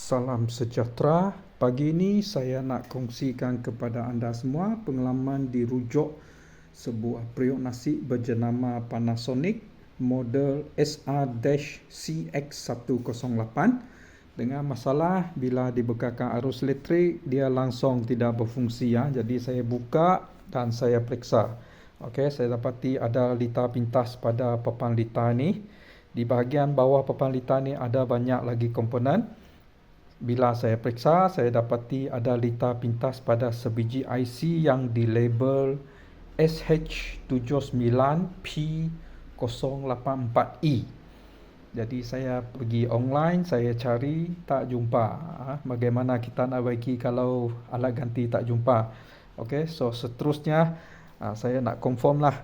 Salam sejahtera. Pagi ini saya nak kongsikan kepada anda semua pengalaman dirujuk sebuah periuk nasi berjenama Panasonic model SR-CX108 dengan masalah bila dibekalkan arus elektrik dia langsung tidak berfungsi ya. Jadi saya buka dan saya periksa. Okey, saya dapati ada litar pintas pada papan litar ni. Di bahagian bawah papan litar ni ada banyak lagi komponen. Bila saya periksa, saya dapati ada litar pintas pada sebiji IC yang dilabel SH79P084E. Jadi saya pergi online, saya cari, tak jumpa. Bagaimana kita nak bagi kalau alat ganti tak jumpa? Okey, so seterusnya saya nak confirm lah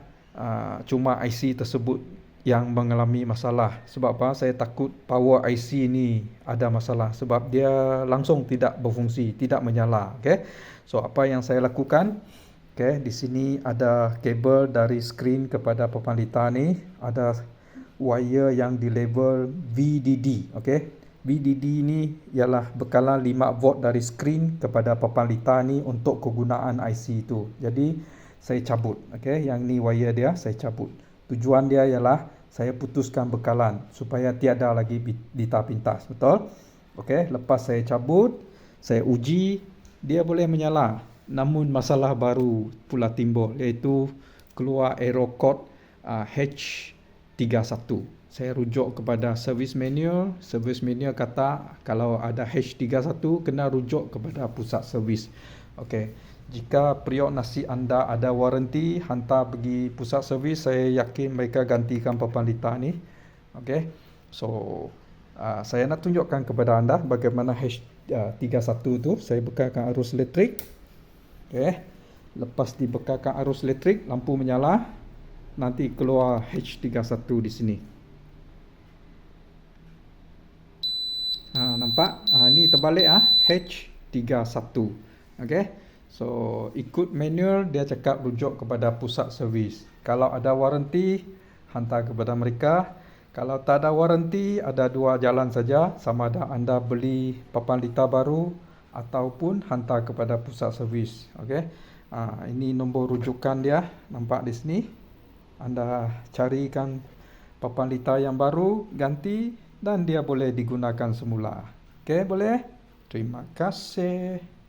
cuma IC tersebut yang mengalami masalah. Sebab apa? Saya takut power IC ni ada masalah sebab dia langsung tidak berfungsi, tidak menyala. Okey. So apa yang saya lakukan? Okey, di sini ada kabel dari skrin kepada papan litar ni, ada wire yang dilabel VDD. Okey. VDD ni ialah bekalan 5 volt dari skrin kepada papan litar ni untuk kegunaan IC itu. Jadi saya cabut. Okey, yang ni wire dia saya cabut. Tujuan dia ialah saya putuskan bekalan supaya tiada lagi litar pintas. Betul? Okey, lepas saya cabut, saya uji, dia boleh menyala. Namun masalah baru pula timbul, iaitu keluar error code H31. Saya rujuk kepada service manual. Service manual kata kalau ada H31 kena rujuk kepada pusat servis. Okey. Jika periuk nasi anda ada waranti, hantar pergi pusat servis, saya yakin mereka gantikan papan litar ni. Okey. So, saya nak tunjukkan kepada anda bagaimana H31 tu. Saya bekalkan arus elektrik. Okey. Lepas dibekalkan arus elektrik, lampu menyala. Nanti keluar H31 di sini. Nampak? Ni terbalik H31. Okey. So, ikut manual dia cakap rujuk kepada pusat servis. Kalau ada waranti, hantar kepada mereka. Kalau tak ada waranti, ada dua jalan saja. Sama ada anda beli papan litar baru ataupun hantar kepada pusat servis. Okey. Ini nombor rujukan dia, nampak di sini. Anda carikan papan litar yang baru, ganti dan dia boleh digunakan semula. Okey, boleh? Terima kasih.